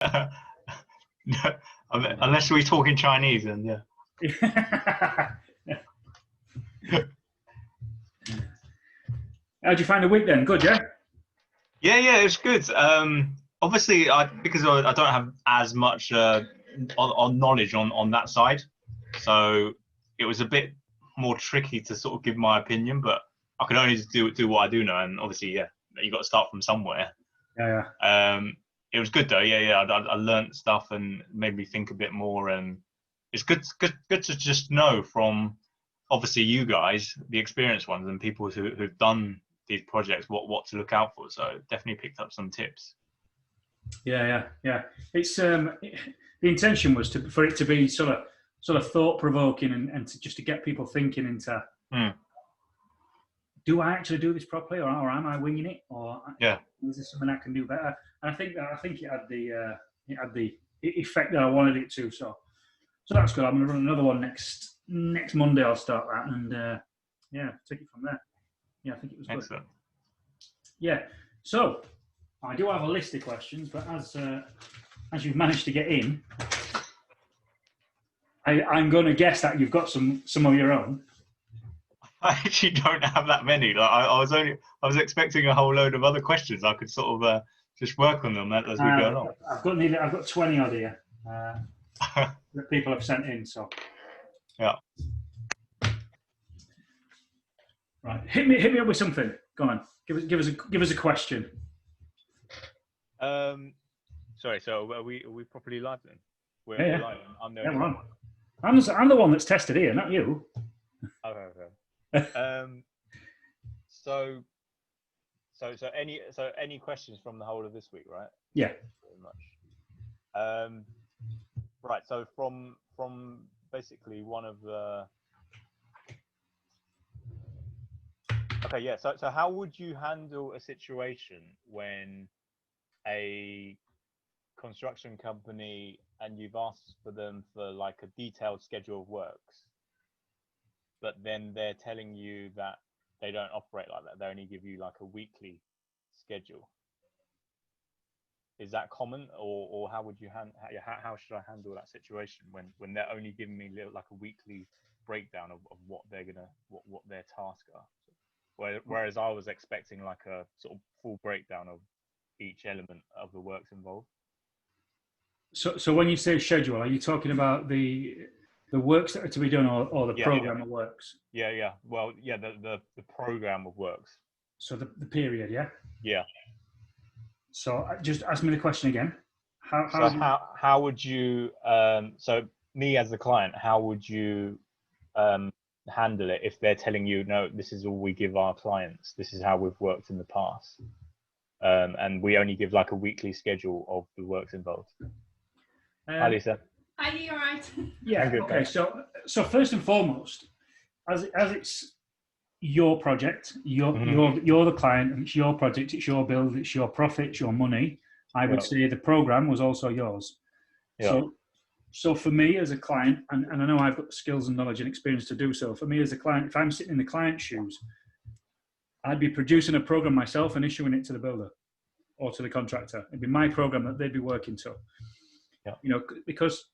No, unless we talk in Chinese, then yeah. How'd you find the week then? Good, yeah? Yeah, it's good. Obviously, because I don't have as much on knowledge on that side, so it was a bit more tricky to sort of give my opinion. But I can only do what I do know, and obviously, yeah, you got to start from somewhere. Yeah. It was good though. Yeah. I learned stuff and made me think a bit more, and it's good to just know from obviously you guys, the experienced ones, and people who've done these projects, what to look out for. So definitely picked up some tips. Yeah. It's the intention was for it to be sort of thought provoking and to get people thinking into do I actually do this properly, or am I winging it, or is this something I can do better? And I think it had the effect that I wanted it to. So that's good. I'm going to run another one next Monday. I'll start that and take it from there. Yeah, I think it was good. Excellent. Yeah. So I do have a list of questions, but as you've managed to get in, I'm going to guess that you've got some of your own. I actually don't have that many. Like I was expecting a whole load of other questions. I could sort of just work on them as we go along. I've got 20 odd here that people have sent in. So yeah. Right, hit me up with something. Go on, give us a question. Sorry. So are we properly live then? We're live. I'm the one that's tested here, not you. Okay. So any questions from the whole of this week, right? Yeah. Very much. Right. So from basically one of the. Okay. Yeah. So how would you handle a situation when a construction company and you've asked for them for like a detailed schedule of works, but then they're telling you that they don't operate like that. They only give you like a weekly schedule. Is that common, or how would you how should I handle that situation when they're only giving me like a weekly breakdown of what they're what their tasks are? Whereas I was expecting like a sort of full breakdown of each element of the works involved. So when you say schedule, are you talking about the works that are to be done, or the program of works? Yeah. Well, yeah, the program of works. So the period, yeah. Yeah. So just ask me the question again. How would you so me as the client, how would you handle it if they're telling you, no, this is all we give our clients, this is how we've worked in the past, and we only give like a weekly schedule of the works involved? Hi, Lisa. Are you all right? Yeah. Good, okay. So first and foremost, as it's your project, you're the client, and it's your project, it's your build, it's your profit, it's your money. I would say the program was also yours. Yeah. So for me as a client, and I know I've got the skills and knowledge and experience to do so. For me as a client, if I'm sitting in the client's shoes, I'd be producing a program myself and issuing it to the builder or to the contractor. It'd be my program that they'd be working to. Yeah. You know, because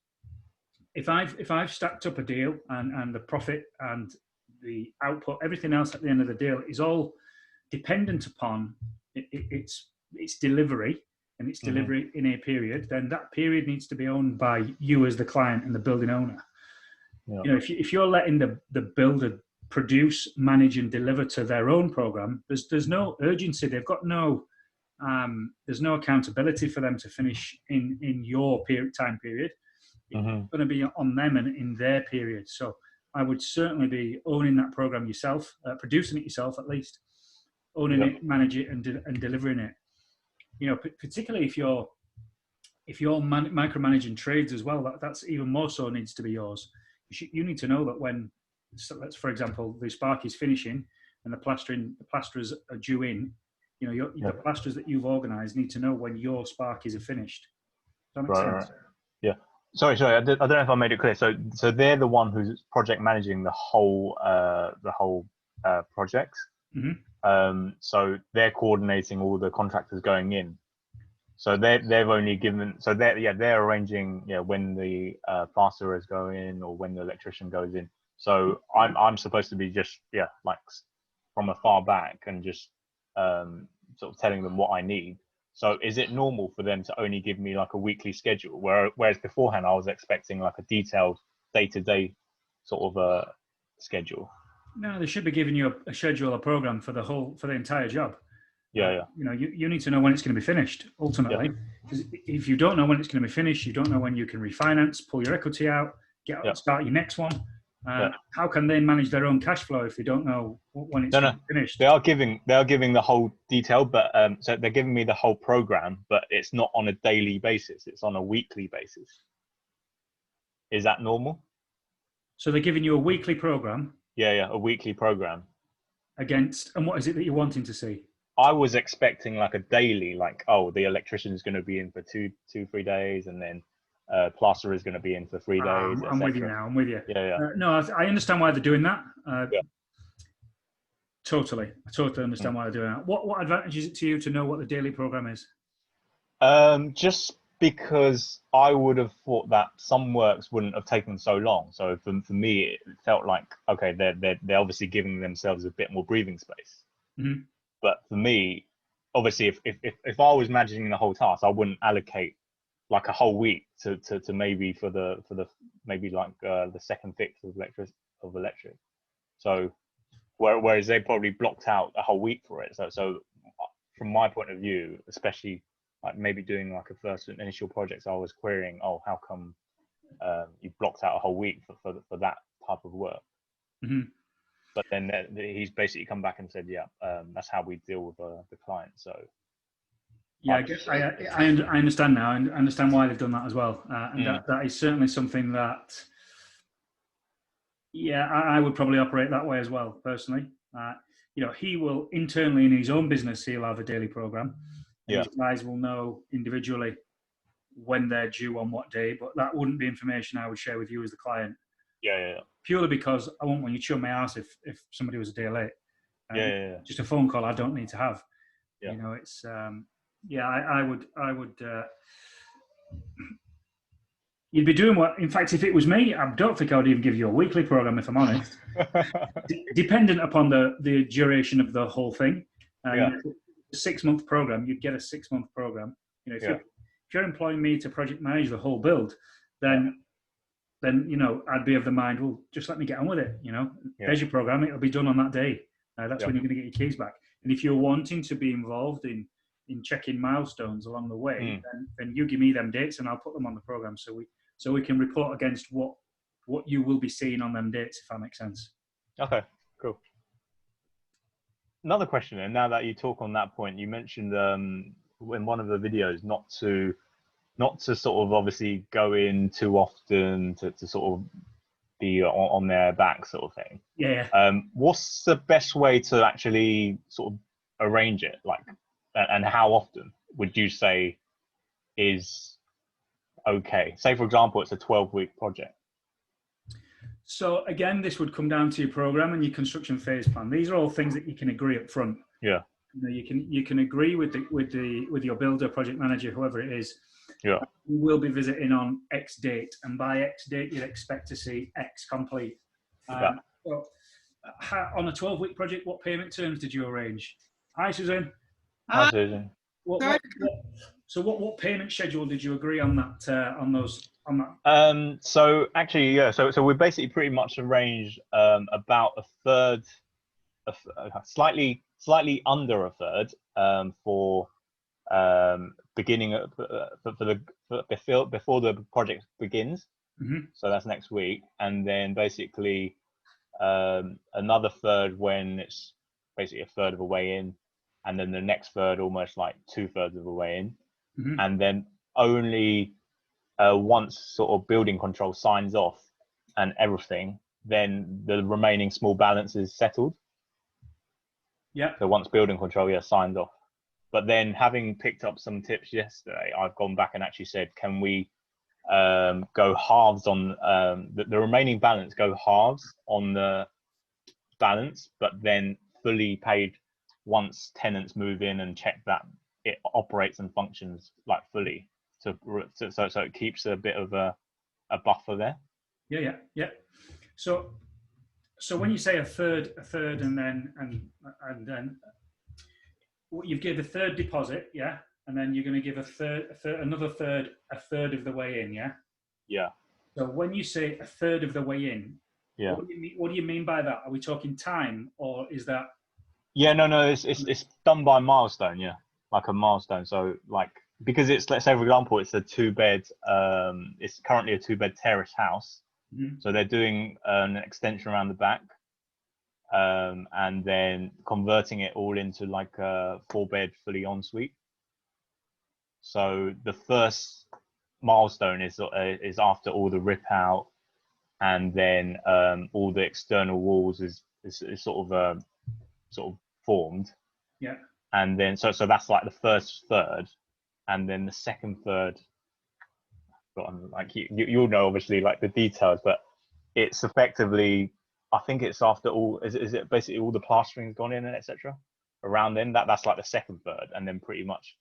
if I've stacked up a deal and the profit and the output, everything else at the end of the deal is all dependent upon its delivery, and its delivery in a period, then that period needs to be owned by you as the client and the building owner. Yeah. You know, if you're letting the builder produce, manage, and deliver to their own program, there's no urgency. They've got there's no accountability for them to finish in your time period. It's going to be on them and in their period. So I would certainly be owning that program yourself, producing it yourself at least, owning it, manage it, and delivering it. You know, particularly if you're micromanaging trades as well, that's even more so needs to be yours. You need to know that when, for example, the spark is finishing and the plasterers are due in. You know, the plasterers that you've organised need to know when your spark is finished. Does that make sense? Right. Yeah. Sorry. I don't know if I made it clear. So they're the one who's project managing the whole project. So they're coordinating all the contractors going in. So they've only given, so they're arranging, when the plasterers go in or when the electrician goes in. So I'm supposed to be just like from afar back and just sort of telling them what I need. So is it normal for them to only give me like a weekly schedule, whereas beforehand I was expecting like a detailed day-to-day sort of schedule? No, they should be giving you a schedule, a program for the entire job. Yeah. You need to know when it's going to be finished ultimately. Because if you don't know when it's going to be finished, you don't know when you can refinance, pull your equity out, start your next one. How can they manage their own cash flow if they don't know when it's going to be finished? They are giving the whole detail, but so they're giving me the whole program, but it's not on a daily basis. It's on a weekly basis. Is that normal? So they're giving you a weekly program. Yeah, a weekly program. And what is it that you're wanting to see? I was expecting like a daily, like, oh, the electrician is going to be in for 3 days, and then plasterer is going to be in for 3 days. I'm with you now. I'm with you. Yeah. No, I understand why they're doing that. Yeah. Totally. I totally understand why they're doing that. What advantage is it to you to know what the daily program is? Just because I would have thought that some works wouldn't have taken so long. So for me, it felt like, okay, they're obviously giving themselves a bit more breathing space. Mm-hmm. But for me, obviously, if I was managing the whole task, I wouldn't allocate like a whole week to maybe for the maybe like the second fix of electric. So whereas they probably blocked out a whole week for it. So from my point of view, especially like maybe doing like a first initial projects, I was querying, oh, how come you blocked out a whole week for that type of work? Mm-hmm. But then he's basically come back and said, that's how we deal with the client. So yeah, I understand now. I understand why they've done that as well, and that is certainly something that, I would probably operate that way as well personally. He will internally in his own business, he'll have a daily program, and his guys will know individually when they're due on what day, but that wouldn't be information I would share with you as the client. Yeah. Purely because I won't want you to show my ass if somebody was a day late. Just a phone call I don't need to have. Yeah. It's I would you'd be doing what, in fact, if it was me, I don't think I would even give you a weekly program, if I'm honest. Dependent upon the duration of the whole thing. A 6-month program, you'd get a 6-month program. If you're employing me to project manage the whole build, then I'd be of the mind, well, just let me get on with it. There's your program, it'll be done on that day. That's when you're going to get your keys back. And if you're wanting to be involved in checking milestones along the way, then you give me them dates and I'll put them on the program so we can report against what you will be seeing on them dates, if that makes sense. Okay, cool. Another question, and now that you talk on that point, you mentioned in one of the videos not to sort of obviously go in too often to sort of be on their back sort of thing. Yeah. What's the best way to actually sort of arrange it, like, and how often would you say is okay? Say, for example, it's a 12-week project. So again, this would come down to your program and your construction phase plan. These are all things that you can agree up front. Yeah. You can agree with your builder, project manager, whoever it is. Yeah. We will be visiting on X date, and by X date, you'd expect to see X complete. So, on a 12-week project, what payment terms did you arrange? Hi, Susan. Hi, Susan. So what payment schedule did you agree on that? On that? So actually, So we basically pretty much arranged about a third, slightly under a third, for beginning before the project begins. Mm-hmm. So that's next week, and then basically another third when it's basically a third of the way in, and then the next third almost like 2/3 of the way in. Mm-hmm. And then only once sort of building control signs off and everything, then the remaining small balance is settled. Yeah. So once building control signed off. But then, having picked up some tips yesterday, I've gone back and actually said, can we go halves on the remaining balance, go halves on the balance, but then fully paid once tenants move in and check that it operates and functions like fully. So it keeps a bit of a buffer there. Yeah. So when you say a third, and then you've given a third deposit, yeah, and then you're going to give another third, a third of the way in, yeah. Yeah. So when you say a third of the way in, Yeah. what do you mean by that? Are we talking time, or is that? Yeah, no, it's done by milestone, yeah, like a milestone. So like, because it's, let's say for example, it's a 2-bed, it's currently a 2-bed terrace house. Mm-hmm. So they're doing an extension around the back, and then converting it all into like a 4-bed fully ensuite. So the first milestone is after all the rip out, and then all the external walls is sort of formed. Yeah. And then so that's like the first third, and then the second third. Like you'll know obviously like the details, but it's effectively, I think it's after all, is it basically all the plastering's gone in and etc. Around then that's like the second third, and then pretty much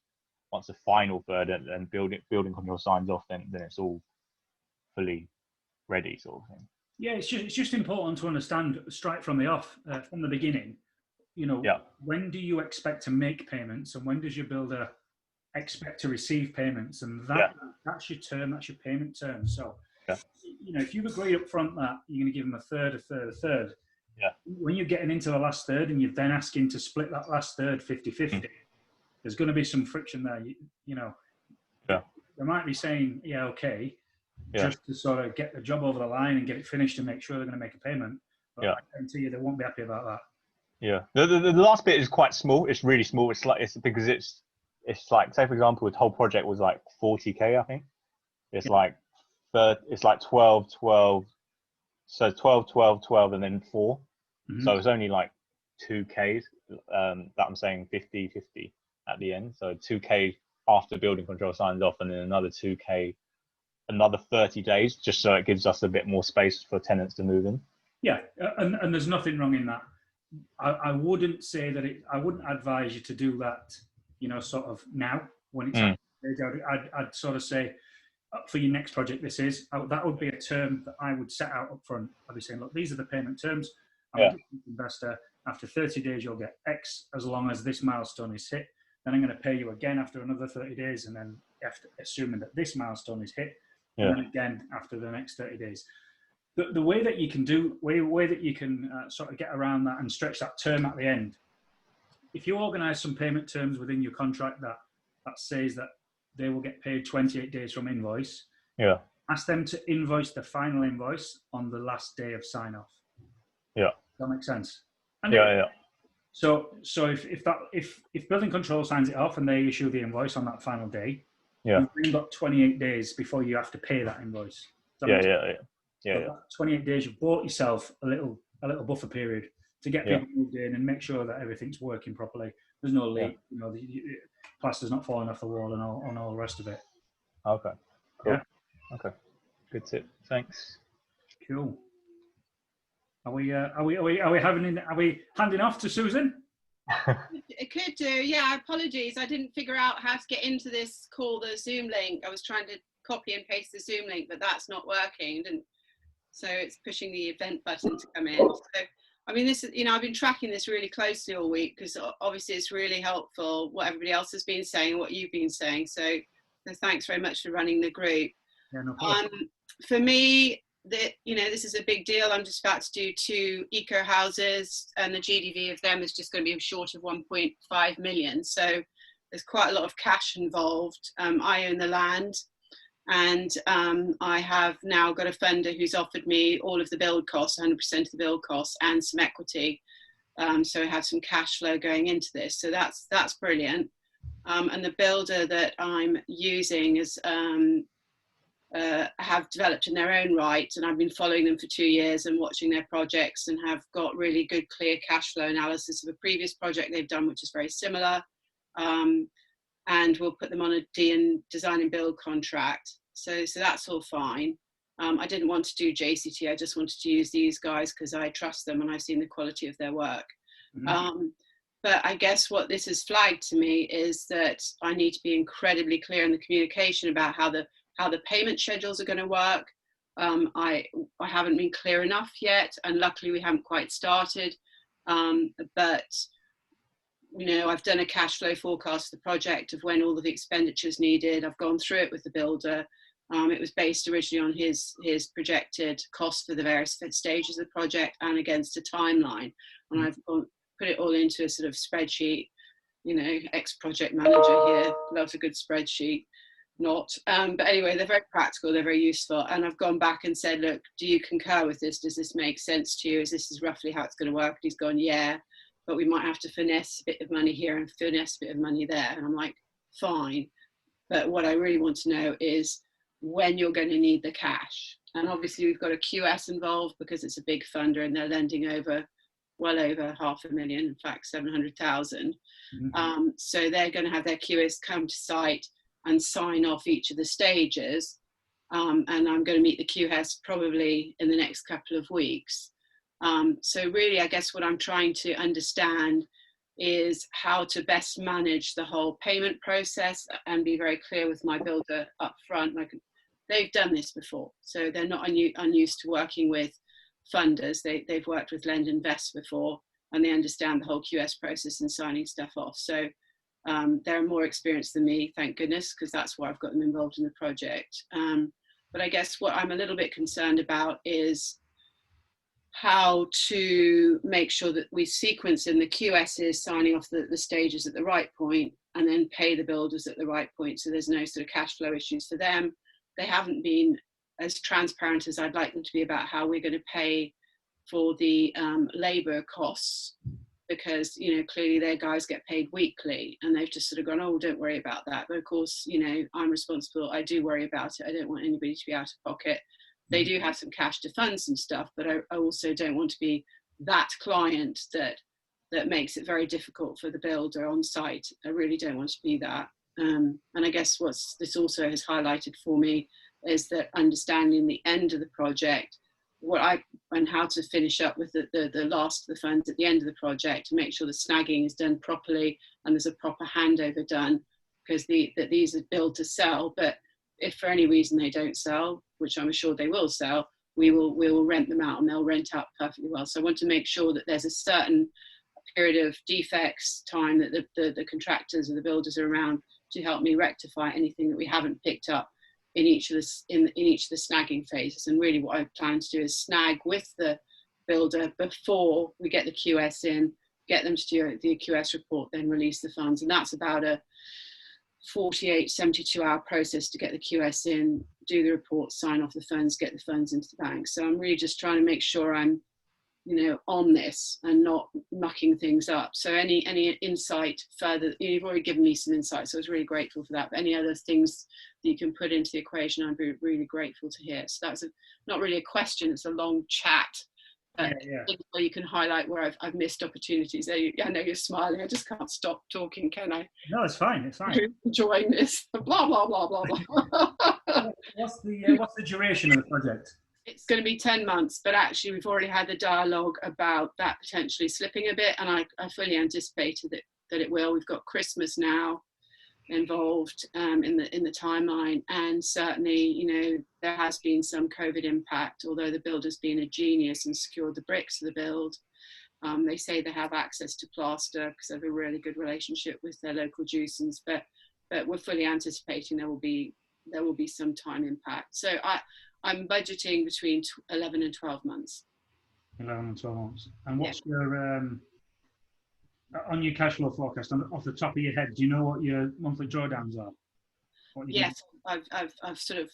once the final third and building control signs off, then it's all fully ready, sort of thing. Yeah, it's just important to understand straight from the beginning. You know, Yeah. When do you expect to make payments, and when does your builder expect to receive payments? And that's your term, that's your payment term. So, if you've agreed up front that you're going to give them a third, yeah. When you're getting into the last third and you're then asking to split that last third 50-50, there's going to be some friction there. Yeah. They might be saying, yeah, okay, just to sort of get the job over the line and get it finished and make sure they're going to make a payment. But I guarantee you they won't be happy about that. Yeah. The last bit is quite small. It's really small. It's because it's like, say for example, the whole project was like 40K, I think. It's like 12, so 12, 12, 12, and then 4. Mm-hmm. So it's only like 2Ks that I'm saying 50, 50 at the end. So 2K after building control signs off, and then another 2K, another 30 days, just so it gives us a bit more space for tenants to move in. Yeah, and there's nothing wrong in that. I wouldn't say that I wouldn't advise you to do that, sort of now when it's I'd sort of say, for your next project, that would be a term that I would set out up front. I'd be saying, look, these are the payment terms. I'm a investor. After 30 days, you'll get X as long as this milestone is hit. Then I'm going to pay you again after another 30 days, and then after assuming that this milestone is hit, and then again after the next 30 days. The way that you can sort of get around that and stretch that term at the end, if you organise some payment terms within your contract that says that they will get paid 28 days from invoice, ask them to invoice the final invoice on the last day of sign off. Yeah. Does that make sense? And So if building control signs it off and they issue the invoice on that final day, you've then got 28 days before you have to pay that invoice. Yeah. 28 days, you've bought yourself a little buffer period to get people moved in and make sure that everything's working properly. There's no leak, the plaster's not falling off the wall and all the rest of it. Okay. Cool. Yeah. Okay. Good tip. Thanks. Cool. Are we handing off to Susan? It could do, yeah. Apologies, I didn't figure out how to get into this call, the Zoom link. I was trying to copy and paste the Zoom link, but that's not working. So it's pushing the event button to come in. So, I mean, this is, I've been tracking this really closely all week because obviously it's really helpful what everybody else has been saying, what you've been saying. So thanks very much for running the group. Yeah, no problem. For me, this is a big deal. I'm just about to do 2 eco houses, and the GDV of them is just going to be short of 1.5 million. So there's quite a lot of cash involved. I own the land. And I have now got a funder who's offered me all of the build costs, 100% of the build costs, and some equity. So I have some cash flow going into this. So that's brilliant. And the builder that I'm using is have developed in their own right, and I've been following them for 2 years and watching their projects, and have got really good, clear cash flow analysis of a previous project they've done, which is very similar. And we'll put them on a design and build contract. So that's all fine. I didn't want to do JCT. I just wanted to use these guys because I trust them and I've seen the quality of their work. Mm-hmm. But I guess what this has flagged to me is that I need to be incredibly clear in the communication about how the payment schedules are going to work. I haven't been clear enough yet, and luckily we haven't quite started. But you know, I've done a cash flow forecast for the project of when all of the expenditures needed. I've gone through it with the builder. It was based originally on his projected cost for the various stages of the project and against a timeline. And I've put it all into a sort of spreadsheet. You know, ex-project manager here, loves a good spreadsheet. Not, but anyway, they're very practical, they're very useful. And I've gone back and said, look, do you concur with this? Does this make sense to you? Is roughly how it's going to work? And he's gone, yeah, but we might have to finesse a bit of money here and finesse a bit of money there. And I'm like, fine. But what I really want to know is when you're going to need the cash. And obviously we've got a QS involved because it's a big funder and they're lending well over 500,000, in fact 700,000. So they're going to have their QS come to site and sign off each of the stages, and I'm going to meet the QS probably in the next couple of weeks. So really, I guess what I'm trying to understand is how to best manage the whole payment process and be very clear with my builder up front. Like, they've done this before, so they're not unused to working with funders. They've worked with Lend Invest before, and they understand the whole QS process and signing stuff off. So they're more experienced than me, thank goodness, because that's why I've got them involved in the project. But I guess what I'm a little bit concerned about is how to make sure that we sequence in the QSs signing off the stages at the right point and then pay the builders at the right point, so there's no sort of cash flow issues for them. They haven't been as transparent as I'd like them to be about how we're going to pay for the labour costs, because, you know, clearly their guys get paid weekly and they've just sort of gone, oh, don't worry about that. But of course, you know, I'm responsible. I do worry about it. I don't want anybody to be out of pocket. They do have some cash to fund some stuff, but I also don't want to be that client that makes it very difficult for the builder on site. I really don't want to be that. And I guess this also has highlighted for me is that understanding the end of the project, and how to finish up with the last of the funds at the end of the project to make sure the snagging is done properly and there's a proper handover done, because these are built to sell. But if for any reason they don't sell, which I'm sure they will sell, we will rent them out and they'll rent out perfectly well. So I want to make sure that there's a certain period of defects time that the contractors or the builders are around to help me rectify anything that we haven't picked up in each of the snagging phases. And really what I plan to do is snag with the builder before we get the QS in, get them to do the QS report, then release the funds. And that's about a 48, 72-hour process to get the QS in, do the report, sign off the funds, get the funds into the bank. So I'm really just trying to make sure I'm, you know, on this and not mucking things up. So any insight further, you've already given me some insight, so I was really grateful for that. But any other things that you can put into the equation, I'd be really grateful to hear. So that's not really a question, it's a long chat. But yeah. You can highlight where I've missed opportunities. I know you're smiling, I just can't stop talking, can I? No, it's fine, it's fine. Enjoying this, blah, blah, blah, blah, blah. What's the duration of the project? It's going to be 10 months, but actually we've already had the dialogue about that potentially slipping a bit, and I fully anticipated that it will. We've got Christmas now involved in the timeline, and certainly, you know, there has been some COVID impact, although the builder's been a genius and secured the bricks for the build. They say they have access to plaster because they have a really good relationship with their local juicens, but we're fully anticipating there will be some time impact. So I'm budgeting between 11 and 12 months. 11 and 12 months. And what's your, on your cash flow forecast, off the top of your head, do you know what your monthly drawdowns are? Yes, I've sort of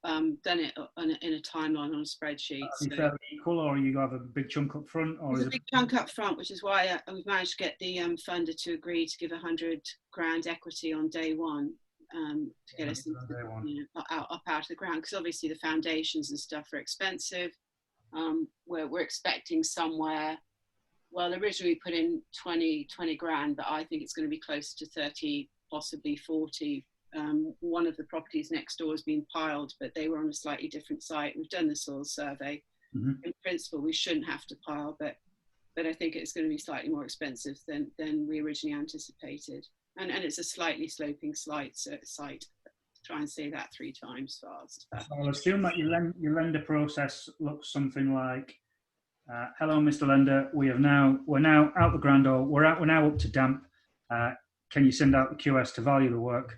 done it in a timeline on a spreadsheet. Is it fairly equal, or you have a big chunk up front? Or there's a big chunk up front, which is why we've managed to get the funder to agree to give 100 grand equity on day one. To get us up out of the ground, because obviously the foundations and stuff are expensive. We're expecting somewhere, well, originally we put in 20 grand, but I think it's going to be closer to 30, possibly 40. One of the properties next door has been piled, but they were on a slightly different site. We've done the soil survey. In principle, we shouldn't have to pile, but but I think it's going to be slightly more expensive than we originally anticipated. And it's a slightly sloping site. Try and say that 3 times fast. So I'll assume that your lender process looks something like, hello, Mr. Lender, we're now out the grand old, we're now up to damp. Can you send out the QS to value the work?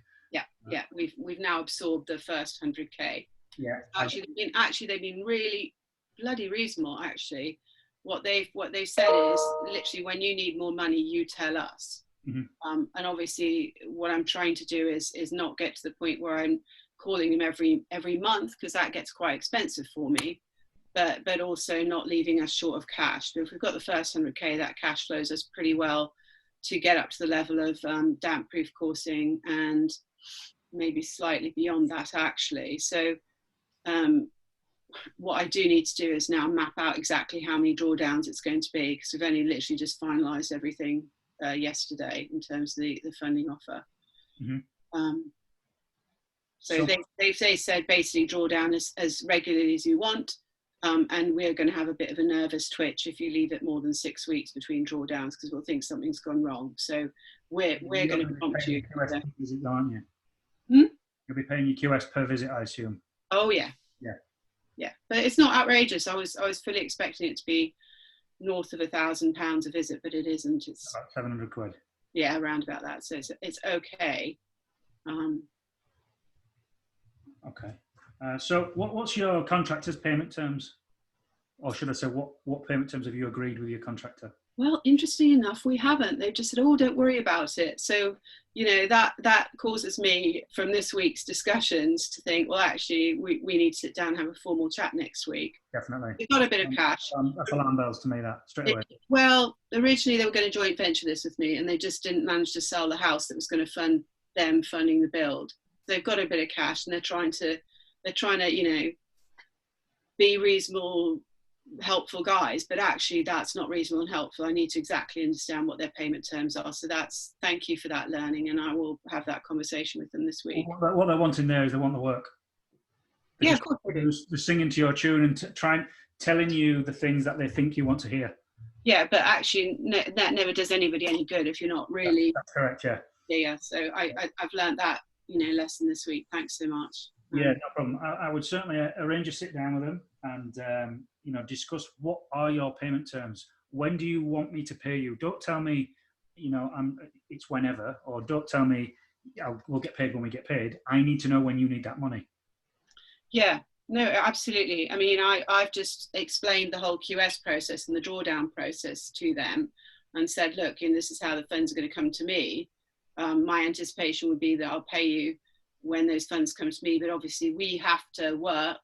Yeah, we've now absorbed the first 100K. Yeah. Actually, they've been really bloody reasonable. Actually, what they've said is literally, when you need more money, you tell us. Mm-hmm. And obviously, what I'm trying to do is not get to the point where I'm calling them every month, because that gets quite expensive for me. But also not leaving us short of cash. But if we've got the first 100K, that cash flows us pretty well to get up to the level of damp-proof coursing, and maybe slightly beyond that, actually. So what I do need to do is now map out exactly how many drawdowns it's going to be, because we've only literally just finalised everything yesterday in terms of the funding offer. Mm-hmm. So they said basically draw down as regularly as you want, and we're going to have a bit of a nervous twitch if you leave it more than 6 weeks between drawdowns, because we'll think something's gone wrong. So we're going to prompt you. Visit, aren't you? You'll be paying your QS per visit, I assume. Oh yeah. Yeah, but it's not outrageous. I was fully expecting it to be north of £1,000 a visit, but it isn't. It's about 700 quid. Yeah, around about that. So it's okay. Okay. So what's your contractor's payment terms? Or should I say, what payment terms have you agreed with your contractor? Well, interesting enough, we haven't. They've just said, oh, don't worry about it. So, that causes me from this week's discussions to think, well, actually, we need to sit down and have a formal chat next week. Definitely. We've got a bit of cash. That's alarm bells to me, that, straight away. Well, originally they were going to joint venture this with me, and they just didn't manage to sell the house that was going to fund them funding the build. They've got a bit of cash, and they're trying to, be reasonable, helpful guys, but actually that's not reasonable and helpful. I need to exactly understand what their payment terms are. So thank you for that learning, and I will have that conversation with them this week. What they're wanting there is they want the work. Yeah, of course. They're singing to your tune and telling you the things that they think you want to hear. Yeah, but actually that never does anybody any good if you're not really. That's correct. Yeah. Yeah. So I've learned that lesson this week. Thanks so much. Yeah, no problem. I would certainly arrange a sit down with them and discuss what are your payment terms. When do you want me to pay you? Don't tell me, it's whenever, or don't tell me we'll get paid when we get paid. I need to know when you need that money. Yeah, no, absolutely. I mean, I've just explained the whole QS process and the drawdown process to them and said, look, this is how the funds are going to come to me. My anticipation would be that I'll pay you when those funds come to me, but obviously we have to work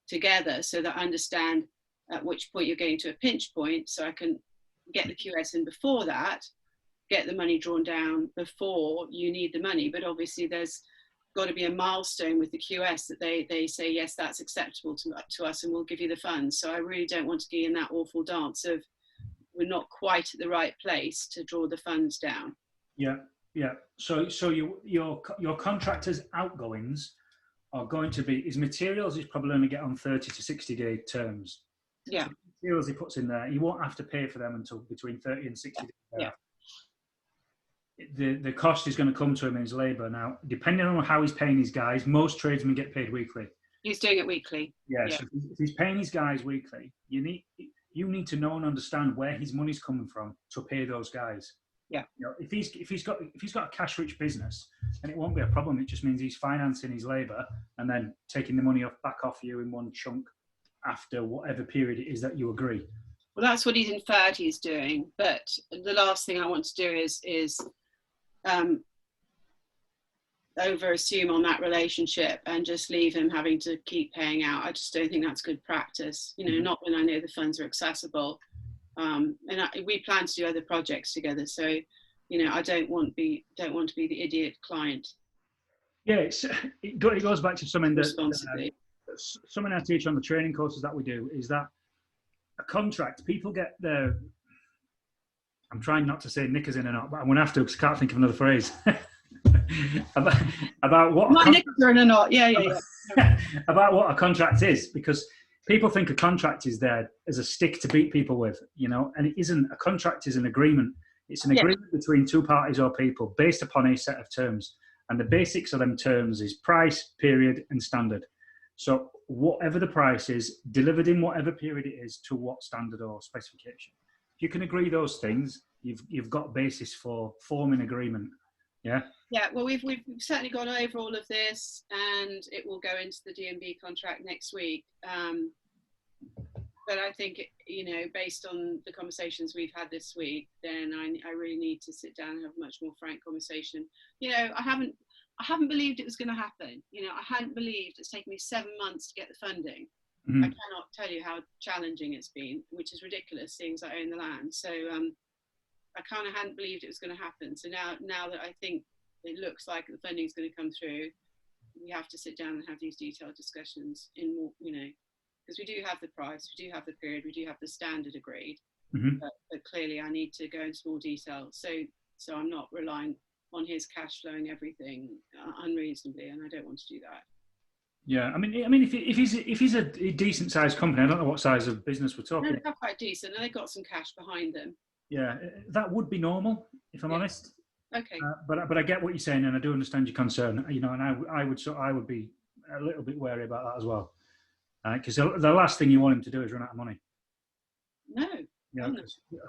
together so that I understand at which point you're getting to a pinch point, so I can get the QS in before that, get the money drawn down before you need the money. But obviously there's got to be a milestone with the QS that they say, yes, that's acceptable to us and we'll give you the funds. So I really don't want to be in that awful dance of we're not quite at the right place to draw the funds down. Yeah. Yeah, so your contractor's outgoings are going to be, his materials is probably going to get on 30 to 60 day terms. Yeah. So the materials he puts in there, he won't have to pay for them until between 30 and 60 days. Yeah. The cost is going to come to him in his labour. Now, depending on how he's paying his guys, most tradesmen get paid weekly. He's doing it weekly. Yeah. So if he's paying his guys weekly, you need to know and understand where his money's coming from to pay those guys. Yeah. If he's got a cash-rich business, then it won't be a problem. It just means he's financing his labour and then taking the money back off you in one chunk after whatever period it is that you agree. Well, that's what he's inferred he's doing. But the last thing I want to do is over-assume on that relationship and just leave him having to keep paying out. I just don't think that's good practice. Not when I know the funds are accessible. We plan to do other projects together, so I don't want to be the idiot client. Yeah, it goes back to something that something I teach on the training courses that we do is that a contract, people get their, I'm trying not to say knickers in or not, but I'm going to have to because I can't think of another phrase. about what not knickers in or not, yeah. About what a contract is, because people think a contract is there as a stick to beat people with, you know, and it isn't. A contract is an agreement. It's an agreement between two parties or people based upon a set of terms. And the basics of them terms is price, period, and standard. So whatever the price is, delivered in whatever period it is to what standard or specification. If you can agree those things, you've got basis for forming agreement. Yeah. Yeah, well, we've certainly gone over all of this, and it will go into the DNB contract next week. But I think, you know, based on the conversations we've had this week, then I really need to sit down and have a much more frank conversation. You know, I haven't believed it was going to happen. You know, I hadn't believed it's taken me 7 months to get the funding. I cannot tell you how challenging it's been, which is ridiculous, seeing as I own the land. So I kind of hadn't believed it was going to happen. So now that I think it looks like the funding is going to come through, we have to sit down and have these detailed discussions in more, you know, because we do have the price, we do have the period, we do have the standard agreed, but clearly I need to go into more detail. So I'm not relying on his cash flowing everything unreasonably, and I don't want to do that. Yeah, I mean, if he's a decent sized company, I don't know what size of business we're talking. No, they're quite decent, and they've got some cash behind them. Yeah, that would be normal, if I'm honest. Okay. But I get what you're saying, and I do understand your concern. You know, and I would be a little bit wary about that as well, because the last thing you want him to do is run out of money. No. Yeah,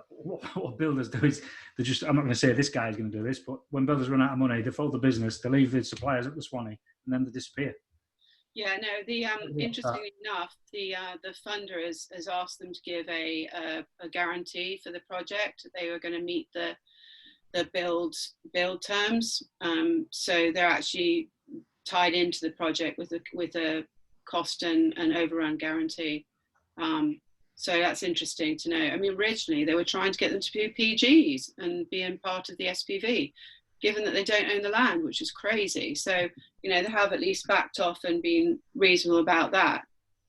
what builders do is they just, I'm not going to say this guy's going to do this, but when builders run out of money, they fold the business, they leave the suppliers at the Swanee, and then they disappear. Yeah, no, the interestingly enough, the funder has asked them to give a guarantee for the project. They were going to meet the build terms, so they're actually tied into the project with a cost and overrun guarantee. So that's interesting to know. I mean, originally they were trying to get them to be PGs and being part of the SPV, given that they don't own the land, which is crazy. So, you know, they have at least backed off and been reasonable about that.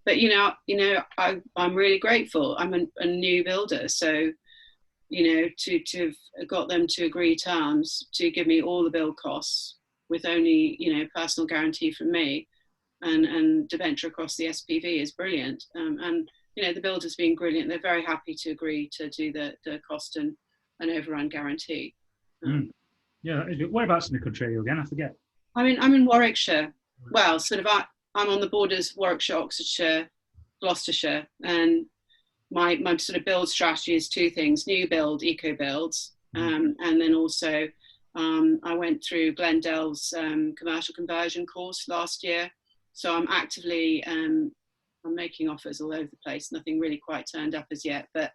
But, you know, I'm really grateful. I'm a new builder. So, you know, to have got them to agree terms to give me all the build costs with only, you know, personal guarantee from me and debenture across the SPV is brilliant. And, you know, the builder's been brilliant. They're very happy to agree to do the cost and overrun guarantee. Yeah, whereabouts in the country are you again? I forget. I'm in Warwickshire. Well, sort of I'm on the borders, Warwickshire, Oxfordshire, Gloucestershire, and my sort of build strategy is two things: new build, eco builds, and then also I went through Glendale's commercial conversion course last year. So I'm actively I'm making offers all over the place. Nothing really quite turned up as yet, but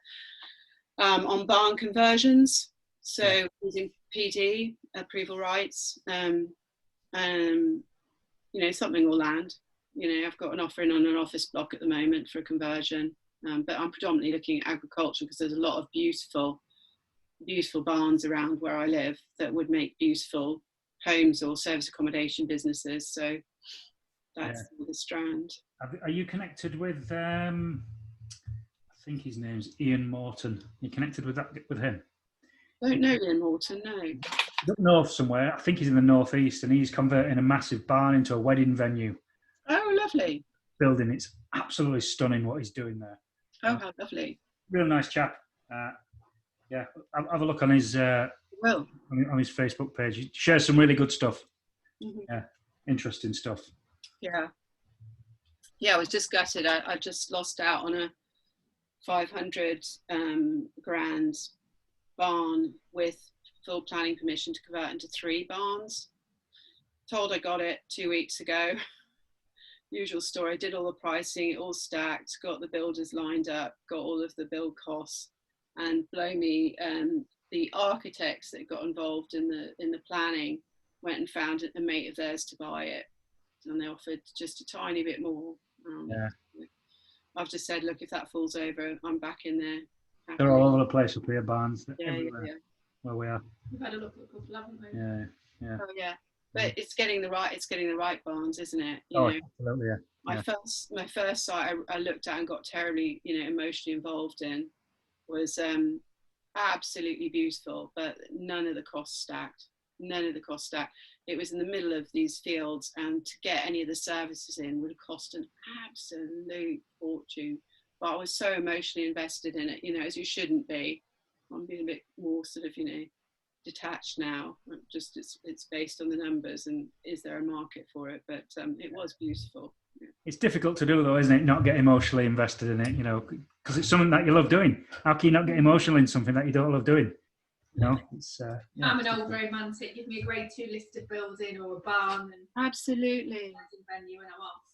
on barn conversions. So using PD approval rights, you know, something will land. You know, I've got an offer in on an office block at the moment for a conversion, but I'm predominantly looking at agriculture because there's a lot of beautiful barns around where I live that would make beautiful homes or service accommodation businesses. So that's the strand. Are you connected with? I think his name's Ian Morton. Are you connected with him? I don't know Ian Morton, no. Up north somewhere. I think he's in the northeast, and he's converting a massive barn into a wedding venue. Oh, lovely. Building. It's absolutely stunning what he's doing there. Oh, how lovely. Real nice chap. Yeah, have a look on his on his Facebook page. He shares some really good stuff. Yeah, interesting stuff. Yeah, I was just gutted. I just lost out on a 500 grand barn with full planning permission to convert into 3 barns. Told I got it 2 weeks ago. Usual story. I did all the pricing, it all stacked, got the builders lined up, got all of the build costs, and blow me, the architects that got involved in the planning went and found a mate of theirs to buy it, and they offered just a tiny bit more. I've just said, look, if that falls over, I'm back in there. They're all over the place up here, barns. Yeah. Where we are. We've had a look at a couple, haven't we? Yeah. Oh yeah, but it's getting the right barns, isn't it? You know, absolutely. Yeah. My first site I looked at and got terribly, you know, emotionally involved in was absolutely beautiful, but none of the costs stacked. It was in the middle of these fields, and to get any of the services in would have cost an absolute fortune. fortune. But I was so emotionally invested in it, as you shouldn't be. I'm being a bit more sort of, detached now. Just it's based on the numbers, and is there a market for it? But it was beautiful. Yeah. It's difficult to do, though, isn't it? Not get emotionally invested in it, because it's something that you love doing. How can you not get emotional in something that you don't love doing? It's. I'm an old romantic. Give me a grade 2 listed building or a barn, and Absolutely. venue, and I'm off.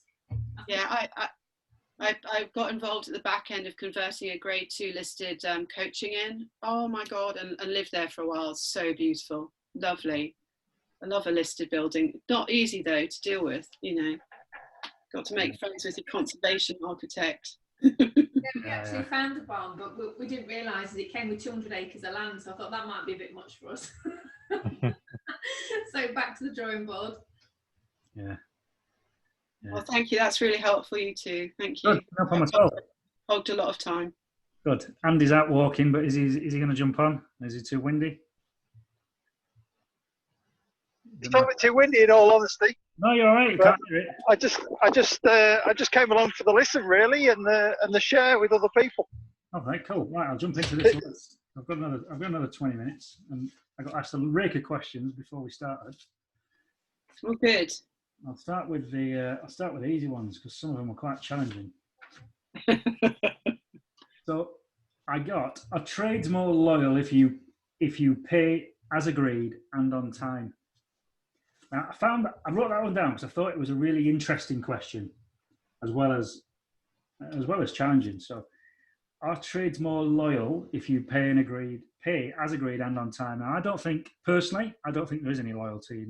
Yeah, I got involved at the back end of converting a grade 2 listed coaching in. Oh my God, and lived there for a while. It's so beautiful, lovely. I love a listed building. Not easy though to deal with, Got to make friends with your conservation architect. We actually found a barn, but we didn't realise that it came with 200 acres of land, so I thought that might be a bit much for us. So back to the drawing board. Yeah. Well, thank you. That's really helpful, you two. Thank you. Good. No problem at all. Hogged a lot of time. Good. Andy's out walking, but is he going to jump on? Is it too windy? It's probably too windy, in all honesty. No, you're all right. You can't hear it. I just came along for the listen, really, and the share with other people. All right, cool. Right, I'll jump into this list. I've got another 20 minutes, and I got asked a rake of questions before we started. Oh, good. I'll start with the easy ones because some of them were quite challenging. So, I got: a trade's more loyal if you pay as agreed and on time. Now, I wrote that one down because I thought it was a really interesting question, as well as challenging. So, are trades more loyal if you pay as agreed and on time? Now, I don't think there is any loyalty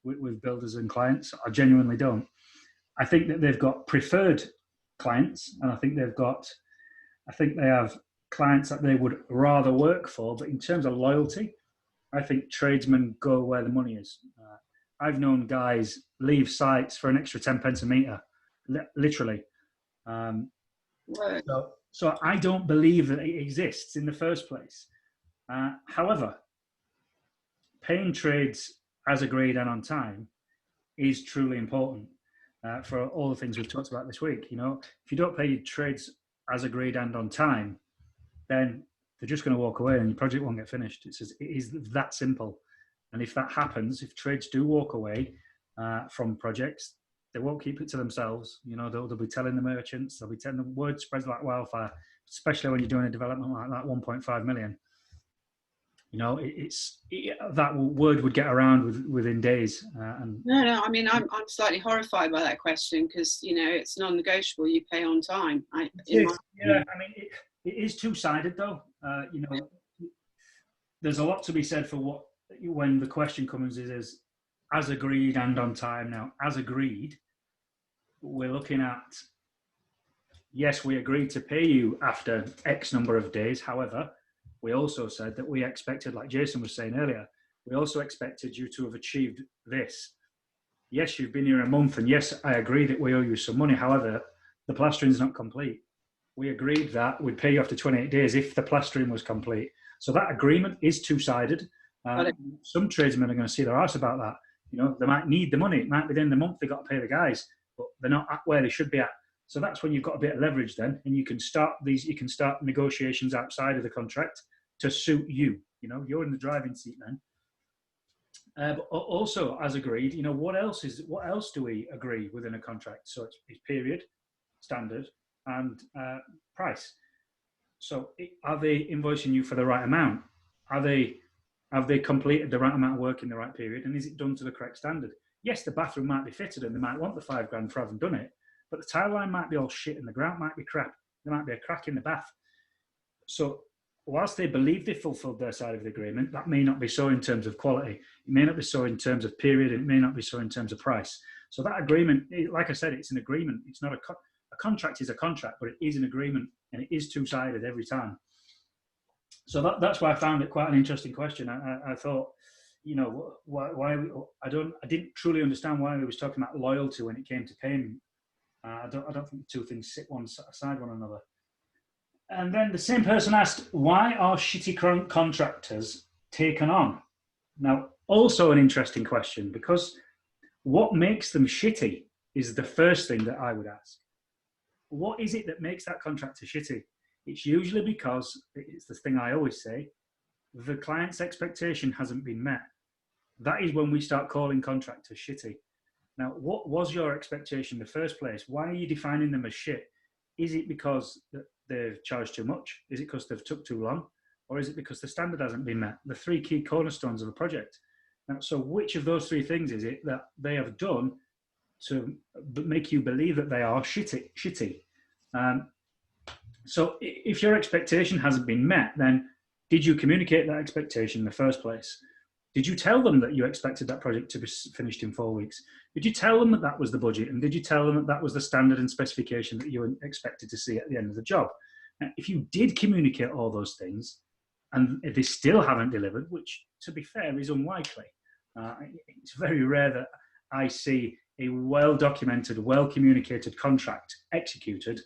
with builders and clients. I genuinely don't. I think that they've got preferred clients, and I think they have clients that they would rather work for. But in terms of loyalty, I think tradesmen go where the money is. I've known guys leave sites for an extra 10 pence a metre, literally. So I don't believe that it exists in the first place. However, paying trades as agreed and on time is truly important for all the things we've talked about this week. If you don't pay your trades as agreed and on time, then they're just going to walk away and your project won't get finished. It is that simple. And if that happens, if trades do walk away from projects, they won't keep it to themselves. They'll be telling the merchants, they'll be telling the word spreads like wildfire, especially when you're doing a development like that, 1.5 million. That word would get around within days. No. I mean, I'm slightly horrified by that question because it's non-negotiable. You pay on time. It is two-sided though. There's a lot to be said for when the question comes is as agreed and on time. Now, as agreed, we're looking at, yes, we agreed to pay you after X number of days. However, we also said that we expected, like Jason was saying earlier, we also expected you to have achieved this. Yes, you've been here a month, and yes, I agree that we owe you some money. However, the plastering's not complete. We agreed that we'd pay you after 28 days if the plastering was complete. So that agreement is two-sided. Some tradesmen are going to see their arse about that. They might need the money. It might be the end of the month they've got to pay the guys, but they're not at where they should be at. So that's when you've got a bit of leverage then, and you can start negotiations outside of the contract to suit you. You're in the driving seat then. But also, as agreed, what else do we agree within a contract? So it's period, standard, and price. So are they invoicing you for the right amount? Have they completed the right amount of work in the right period? And is it done to the correct standard? Yes, the bathroom might be fitted and they might want the £5,000 for having done it, but the tile line might be all shit and the grout might be crap. There might be a crack in the bath. So whilst they believe they fulfilled their side of the agreement, that may not be so in terms of quality. It may not be so in terms of period. And it may not be so in terms of price. So that agreement, like I said, it's an agreement. It's not a contract is a contract, but it is an agreement and it is two-sided every time. So that's why I found it quite an interesting question. I thought, I didn't truly understand why we was talking about loyalty when it came to payment. I don't think the two things sit one aside one another. And then the same person asked, why are shitty contractors taken on? Now, also an interesting question, because what makes them shitty is the first thing that I would ask. what is it that makes that contractor shitty? It's usually because, it's the thing I always say, the client's expectation hasn't been met. That is when we start calling contractors shitty. Now, what was your expectation in the first place? Why are you defining them as shit? Is it because they've charged too much? Is it because they've took too long? Or is it because the standard hasn't been met? The three key cornerstones of the project. Now, so which of those three things is it that they have done to make you believe that they are shitty? So if your expectation hasn't been met, then did you communicate that expectation in the first place? Did you tell them that you expected that project to be finished in 4 weeks? Did you tell them that that was the budget? And did you tell them that that was the standard and specification that you expected to see at the end of the job? Now, if you did communicate all those things and they still haven't delivered, which to be fair is unlikely, it's very rare that I see a well-documented, well-communicated contract executed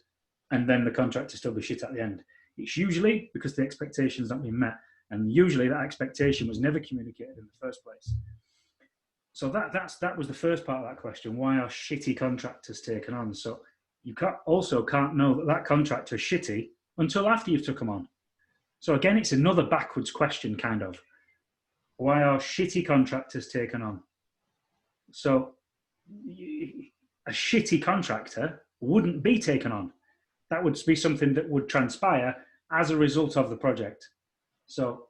and then the contractor still be shit at the end. It's usually because the expectation's not been met. And usually that expectation was never communicated in the first place. So that was the first part of that question. Why are shitty contractors taken on? So you can't know that that contractor is shitty until after you've took them on. So again, it's another backwards question, kind of. Why are shitty contractors taken on? So a shitty contractor wouldn't be taken on. That would be something that would transpire as a result of the project. So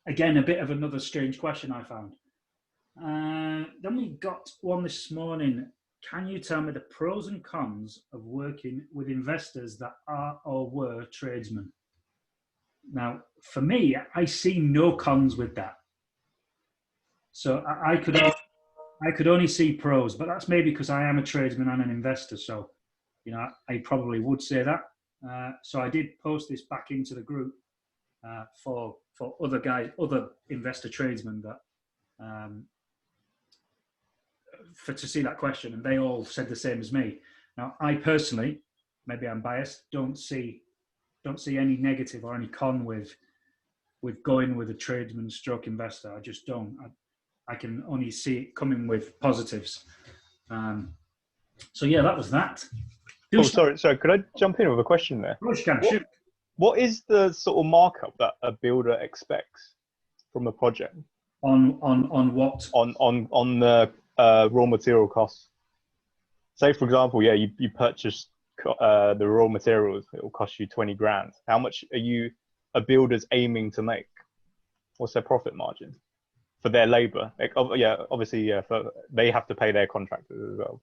again, a bit of another strange question I found. Then we got one this morning. Can you tell me the pros and cons of working with investors that are or were tradesmen? Now, for me, I see no cons with that. So I could only see pros, but that's maybe because I am a tradesman and an investor. So, you know, I probably would say that. So I did post this back into the group for other guys, other investor tradesmen that to see that question, and they all said the same as me. Now, I personally, maybe I'm biased, don't see any negative or any con with going with a tradesman stroke investor. I just don't. I can only see it coming with positives. So yeah, that was that. Sorry. Could I jump in with a question there? Of course you can. Shoot. What is the sort of markup that a builder expects from a project? On what? On the raw material costs. Say, for example, you purchase the raw materials. It will cost you 20 grand. How much are a builder's aiming to make? What's their profit margin for their labor? Obviously, they have to pay their contractors as well.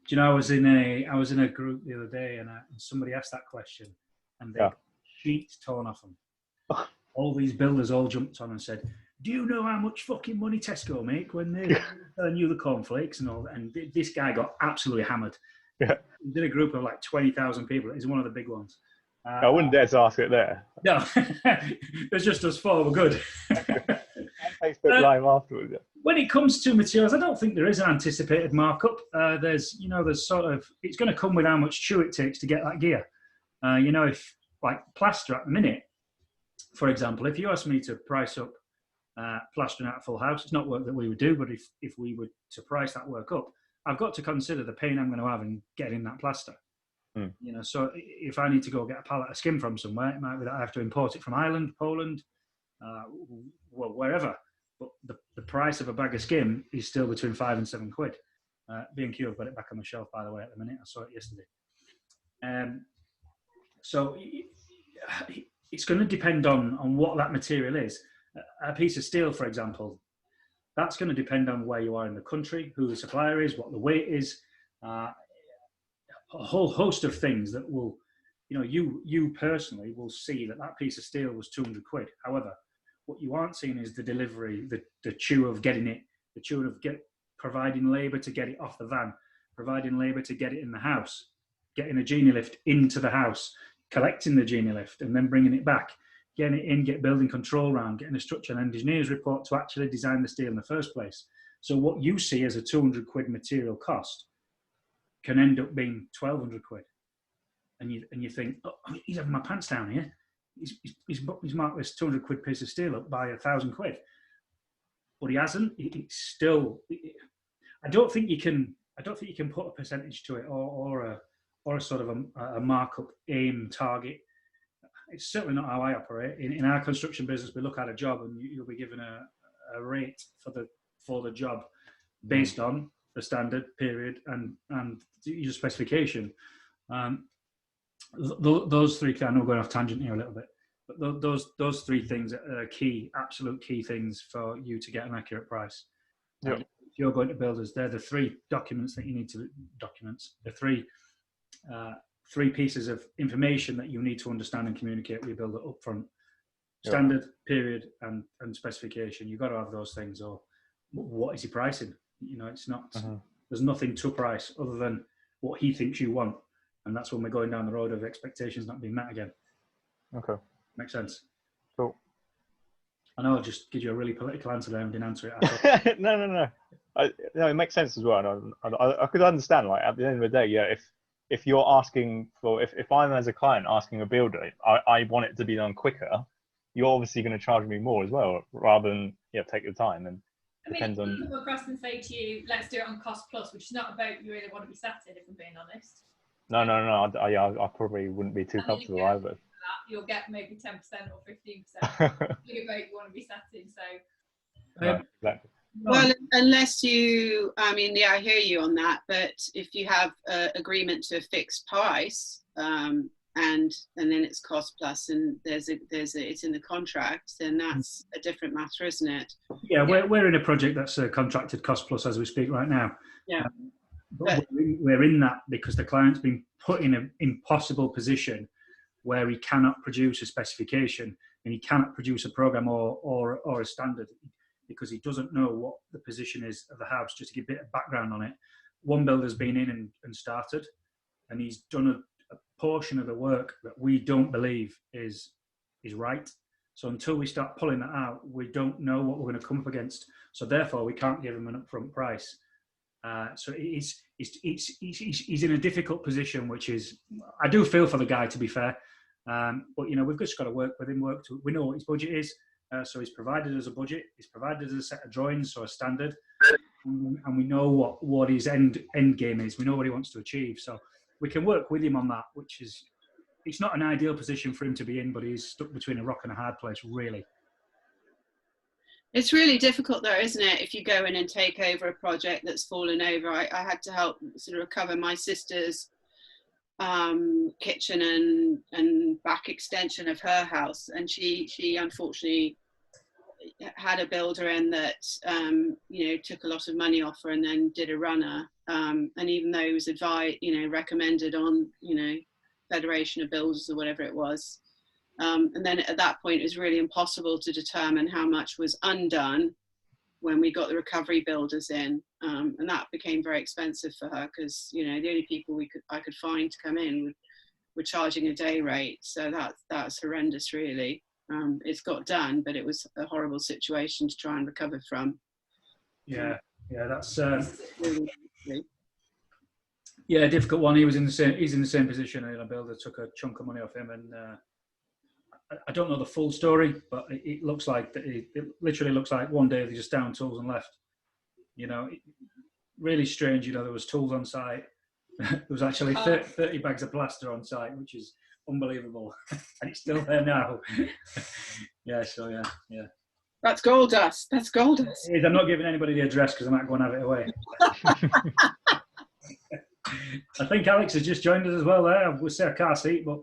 Do you know, I was in a group the other day, and somebody asked that question, and they got sheets torn off them. All these builders all jumped on and said, "Do you know how much fucking money Tesco make when they're selling you the cornflakes and all that?" And this guy got absolutely hammered. Yeah. He did a group of like 20,000 people. He's one of the big ones. I wouldn't dare to ask it there. No, it's just us four. We're good. Facebook Live afterwards. Yeah. When it comes to materials, I don't think there is an anticipated markup. There's sort of, it's going to come with how much chew it takes to get that gear. If like plaster at the minute, for example, if you ask me to price up plastering out a full house, it's not work that we would do, but if we were to price that work up, I've got to consider the pain I'm going to have in getting that plaster. So if I need to go get a pallet of skim from somewhere, it might be that I have to import it from Ireland, Poland, wherever. But the price of a bag of skim is still between £5 and £7. B&Q have got it back on the shelf, by the way, at the minute. I saw it yesterday. So it's going to depend on what that material is. A piece of steel, for example, that's going to depend on where you are in the country, who the supplier is, what the weight is, a whole host of things that will, you personally will see that piece of steel was £200. However, what you aren't seeing is the delivery, the chew of getting it, the chew of providing labour to get it off the van, providing labour to get it in the house, getting a genie lift into the house, collecting the genie lift and then bringing it back, getting it in, get building control round, getting a structural engineer's report to actually design the steel in the first place. So what you see as a £200 material cost can end up being £1,200. And you think, oh, he's having my pants down here. He's marked this £200 piece of steel up by £1,000, but he hasn't. It's still. I don't think you can put a percentage to it or a sort of a markup aim target. It's certainly not how I operate. In our construction business, we look at a job and you'll be given a rate for the job based on the standard, period, and your specification. Those three, I know we're going off tangent here a little bit, but those three things are key, absolute key things for you to get an accurate price. Yep. If you're going to builders, they're the three documents that you need to the three pieces of information that you need to understand and communicate with your builder up front. Standard, period, and specification. You've got to have those things. Or what is he pricing? You know, it's not. There's nothing to price other than what he thinks you want, and that's when we're going down the road of expectations not being met again. Okay. Makes sense. Cool. I know I'll just give you a really political answer there and didn't answer it at all. No. No, it makes sense as well. I could understand, like, at the end of the day, yeah, if you're asking for, if I'm as a client asking a builder, I want it to be done quicker, you're obviously going to charge me more as well, rather than, take your time. And depends on. People across and say to you, let's do it on cost plus, which is not about you really want to be sat in, if I'm being honest. No. I probably wouldn't be too comfortable either. You'll get maybe 10% or 15%. About you want to be sat in, so. Exactly. Well, unless you, I hear you on that, but if you have an agreement to a fixed price, and then it's cost plus, and it's in the contract, then that's a different matter, isn't it? Yeah, we're in a project that's a contracted cost plus as we speak right now. Yeah. But we're in that because the client's been put in an impossible position where he cannot produce a specification and he cannot produce a program or a standard, because he doesn't know what the position is of the house. Just to give a bit of background on it, one builder's been in and started, and he's done a portion of the work that we don't believe is right. So until we start pulling that out, we don't know what we're going to come up against. So therefore, we can't give him an upfront price. So he's in a difficult position, which is, I do feel for the guy, to be fair. But we've just got to work with him. We know what his budget is. So he's provided us a budget, he's provided us a set of drawings, so a standard, and we know what his end game is. We know what he wants to achieve, so we can work with him on that, which is, it's not an ideal position for him to be in, but he's stuck between a rock and a hard place, really. It's really difficult though, isn't it, if you go in and take over a project that's fallen over. I had to help sort of recover my sister's kitchen and back extension of her house, and she unfortunately had a builder in that took a lot of money off her and then did a runner, and even though he was recommended on Federation of Builders or whatever it was, and then at that point it was really impossible to determine how much was undone when we got the recovery builders in, and that became very expensive for her, because the only people I could find to come in were charging a day rate. So that's horrendous, really. It's got done, but it was a horrible situation to try and recover from. Yeah, that's a difficult one. He's in the same position, and a builder took a chunk of money off him, and I don't know the full story, but it looks like it literally looks like one day they just down tools and left. Really strange. There was tools on site. There was actually 30 bags of plaster on site, which is unbelievable, and it's still there now. Yeah. That's gold dust. That's gold dust. I'm not giving anybody the address because I might go and have it away. I think Alex has just joined us as well there. We'll say a car seat, but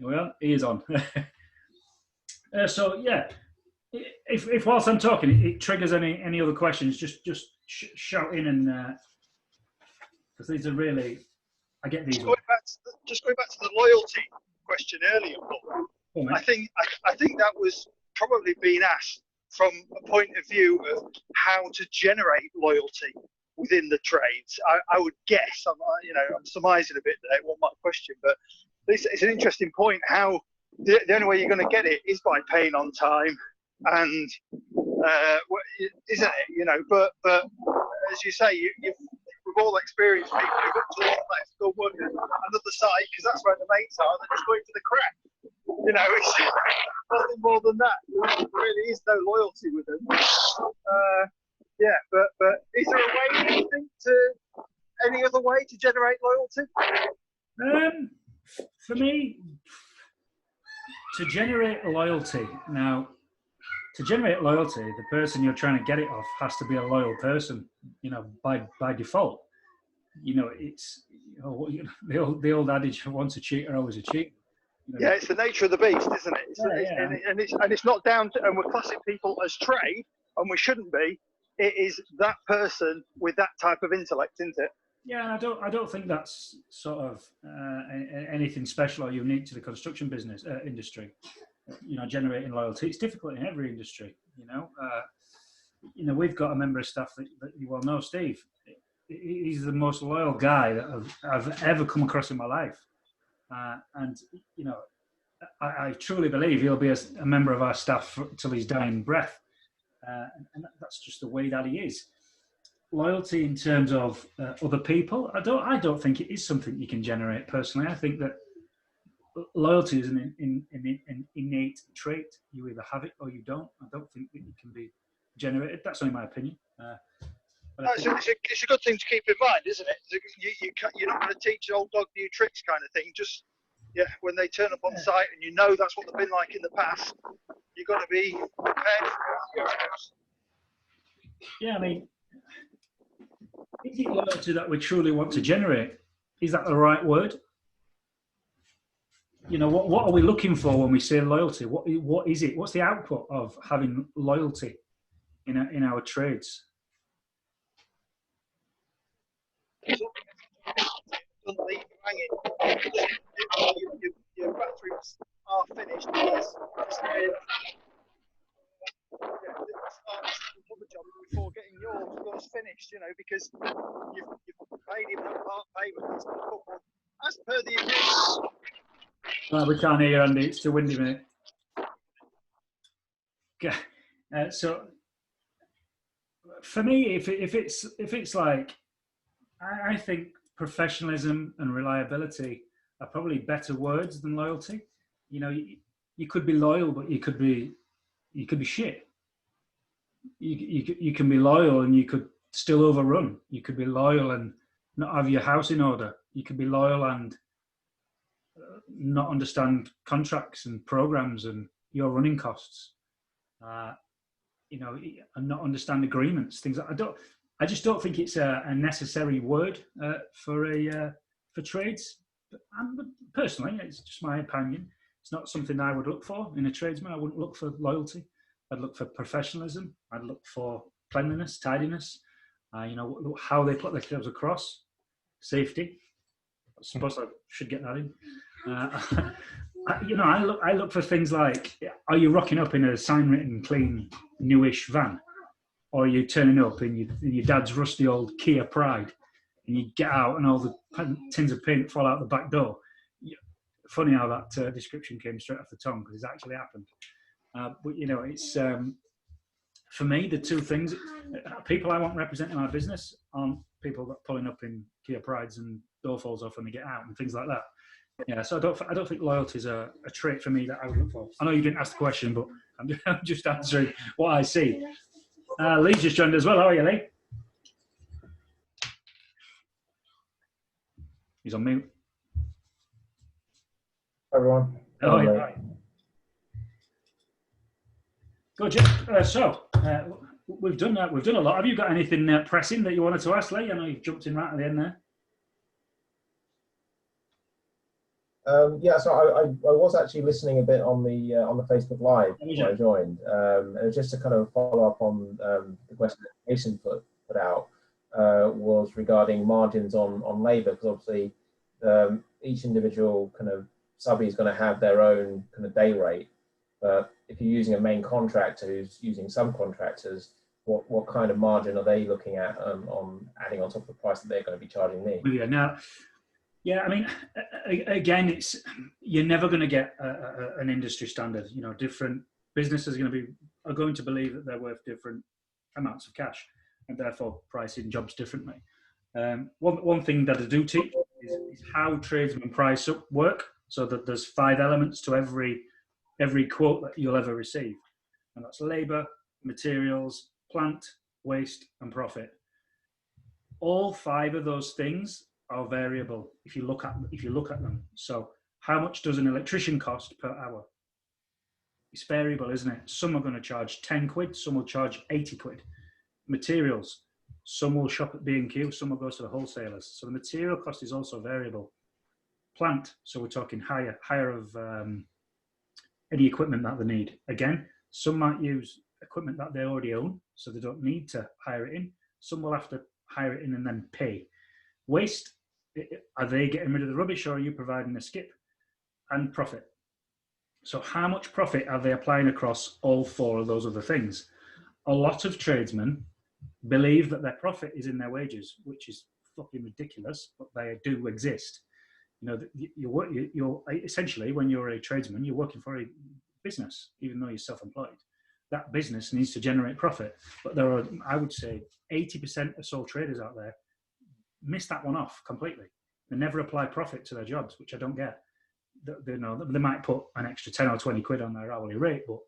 well, he is on. So yeah, if whilst I'm talking, it triggers any other questions, just shout in, and because these are really, I get these. Just going back to the loyalty question earlier, Paul, I think that was probably being asked from a point of view of how to generate loyalty within the trades. I would guess, I'm surmising a bit there, it wasn't my question, but it's an interesting point, how the only way you're going to get it is by paying on time, and isn't it? But as you say, we've all experienced people who got to let's go work at another site because that's where the mates are, they're just going for the crack. It's nothing more than that. There really is no loyalty with them. But is there a way, do you think, to any other way to generate loyalty? For me, to generate loyalty, the person you're trying to get it off has to be a loyal person, by default. It's the old adage, once a cheater, always a cheat. Yeah, it's the nature of the beast, isn't it? And it's not down to, and we're classing people as trade, and we shouldn't be. It is that person with that type of intellect, isn't it? Yeah, I don't think that's sort of anything special or unique to the construction business industry. Generating loyalty, it's difficult in every industry. We've got a member of staff that you well know, Steve. He's the most loyal guy that I've ever come across in my life, and I truly believe he'll be a member of our staff till his dying breath, and that's just the way that he is. Loyalty in terms of other people, I don't think it is something you can generate personally. I think that loyalty is an innate trait. You either have it or you don't. I don't think that it can be generated. That's only my opinion. It's a good thing to keep in mind, isn't it? You're not going to teach old dog new tricks kind of thing. Just when they turn up on site and that's what they've been like in the past, you've got to be prepared for it. Yeah, I mean, is it loyalty that we truly want to generate? Is that the right word? What are we looking for when we say loyalty? What is it? What's the output of having loyalty in our trades? Your bathrooms are finished. Before getting yours finished, because you've paid him that part payment. As per the agreement. Well, we can't hear you, Andy. It's too windy, mate. Okay. So, for me, if it's like, I think professionalism and reliability are probably better words than loyalty. You could be loyal, but you could be shit. You can be loyal and you could still overrun. You could be loyal and not have your house in order. You could be loyal and not understand contracts and programs and your running costs. And not understand agreements. Things that I just don't think it's a necessary word for trades. But personally, it's just my opinion. It's not something I would look for in a tradesman. I wouldn't look for loyalty. I'd look for professionalism. I'd look for cleanliness, tidiness. How they put themselves across. Safety. I suppose I should get that in. I look for things like: are you rocking up in a sign-written, clean, newish van, or are you turning up in your dad's rusty old Kia Pride, and you get out and all the tins of paint fall out the back door? Funny how that description came straight off the tongue, because it's actually happened. But it's for me, the two things: people I want representing my business aren't people that pulling up in Kia Prides and door falls off when they get out and things like that. Yeah, so I don't think loyalty is a trait for me that I would look for. I know you didn't ask the question, but I'm just answering what I see. Lee's just joined as well. How are you, Lee? He's on mute. Hi, everyone. Oh, yeah. Right. Good. We've done that. We've done a lot. Have you got anything pressing that you wanted to ask, Lee? I know you've jumped in right at the end there. So I was actually listening a bit on the Facebook Live when I joined, and it was just to kind of follow up on the question that Jason put out was regarding margins on labour, because obviously each individual kind of subby is going to have their own kind of day rate, but if you're using a main contractor who's using subcontractors, what kind of margin are they looking at on adding on top of the price that they're going to be charging me? Yeah, I mean, again, you're never going to get an industry standard. Different businesses are going to believe that they're worth different amounts of cash, and therefore pricing jobs differently. One thing that I do teach is how tradesmen price up work, so that there's 5 elements to every quote that you'll ever receive, and that's labour, materials, plant, waste, and profit. All 5 of those things are variable if you look at them. So how much does an electrician cost per hour? It's variable, isn't it? Some are going to charge 10 quid, some will charge 80 quid. Materials, some will shop at B&Q, some will go to the wholesalers. So the material cost is also variable. Plant, so we're talking hire of any equipment that they need. Again, some might use equipment that they already own, so they don't need to hire it in. Some will have to hire it in and then pay. Waste, are they getting rid of the rubbish, or are you providing a skip? And profit. So how much profit are they applying across all 4 of those other things? A lot of tradesmen believe that their profit is in their wages, which is fucking ridiculous, but they do exist. You know, you're essentially, when you're a tradesman, you're working for a business, even though you're self-employed. That business needs to generate profit. But there are, I would say, 80% of sole traders out there miss that one off completely. They never apply profit to their jobs, which I don't get. They might put an extra 10 or 20 quid on their hourly rate, but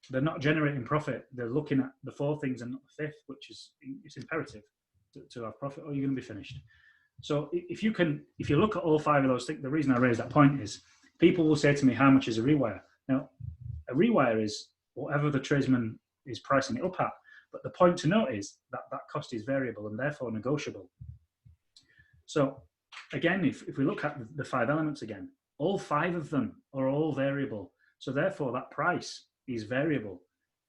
they're not generating profit. They're looking at the 4 things and not the 5th, which is, it's imperative to have profit, or you're going to be finished. So if you look at all 5 of those things, the reason I raise that point is people will say to me, how much is a rewire? Now, a rewire is whatever the tradesman is pricing it up at. But the point to note is that that cost is variable and therefore negotiable. So again, if we look at the 5 elements again, all 5 of them are all variable. So therefore that price is variable.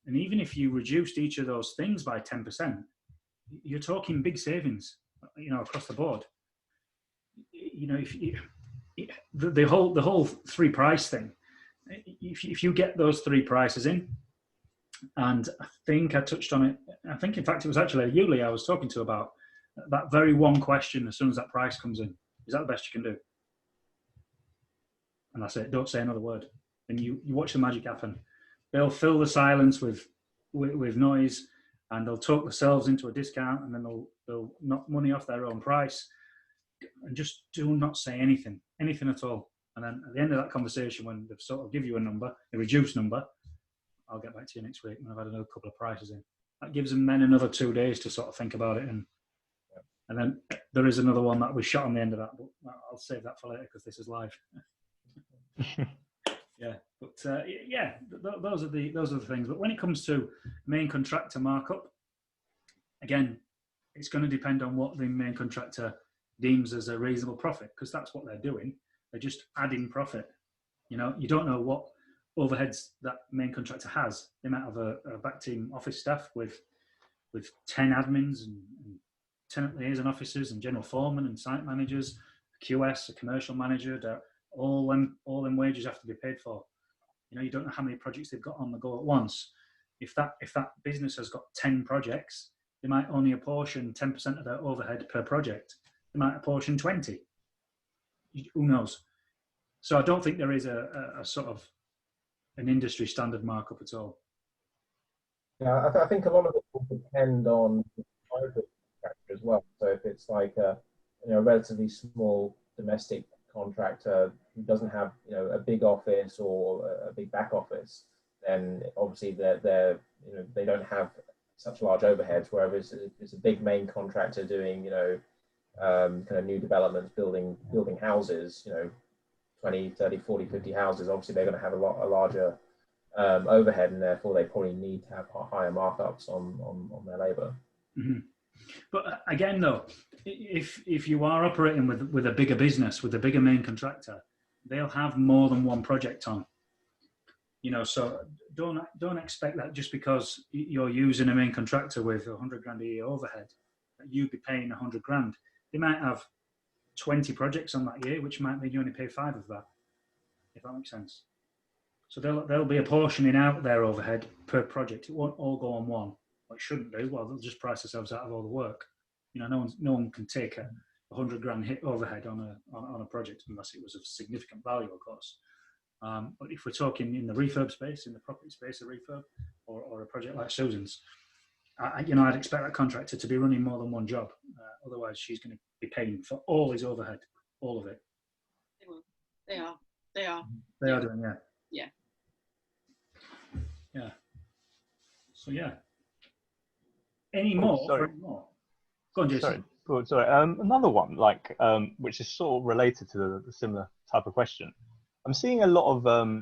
And even if you reduced each of those things by 10%, you're talking big savings, you know, across the board. You know, the whole 3 price thing, if you get those 3 prices in, and I think I touched on it, I think in fact it was actually Yuli I was talking to about that very one question. As soon as that price comes in, is that the best you can do? And that's it, don't say another word. And you watch the magic happen. They'll fill the silence with noise, and they'll talk themselves into a discount, and then they'll knock money off their own price, and just do not say anything at all. And then at the end of that conversation, when they've sort of give you a number, a reduced number, I'll get back to you next week when I've had another couple of prices in. That gives them then another 2 days to sort of think about it. And then there is another one that was shot on the end of that, but I'll save that for later because this is live. Yeah, but yeah, those are the things. But when it comes to main contractor markup, again, it's going to depend on what the main contractor deems as a reasonable profit, because that's what they're doing. They're just adding profit. You know, you don't know what overheads that main contractor has. They might have a back team office staff with 10 admins and tenant liaison officers and general foremen and site managers, a QS, a commercial manager. All them wages have to be paid for. You know, you don't know how many projects they've got on the go at once. If that business has got 10 projects, they might only apportion 10% of their overhead per project. They might apportion 20. Who knows? So I don't think there is a sort of an industry standard markup at all. Yeah, I think a lot of it will depend on the type of contractor as well. So if it's like a relatively small domestic contractor who doesn't have a big office or a big back office, then obviously they don't have such large overheads. Whereas it's a big main contractor doing kind of new developments, building houses, 20, 30, 40, 50 houses, obviously they're going to have a larger overhead, and therefore they probably need to have higher markups on their labor. Mm-hmm. But again, though, if you are operating with a bigger business, with a bigger main contractor, they'll have more than one project on. So don't expect that just because you're using a main contractor with 100 grand a year overhead, that you'd be paying 100 grand. They might have 20 projects on that year, which might mean you only pay 5 of that, if that makes sense. So they'll be apportioning out their overhead per project. It won't all go on one. Well, it shouldn't do. Well, they'll just price themselves out of all the work. No one can take a 100 grand hit overhead on a project unless it was of significant value, of course. But if we're talking in the refurb space, in the property space, a refurb, or a project like Susan's, I'd expect that contractor to be running more than one job. Otherwise, she's going to be paying for all his overhead, all of it. They are. They are doing, yeah. Yeah. Yeah. So yeah. Any more? Sorry. More? Go on, Jason. Sorry. Another one, like, which is sort of related to the similar type of question. I'm seeing a lot of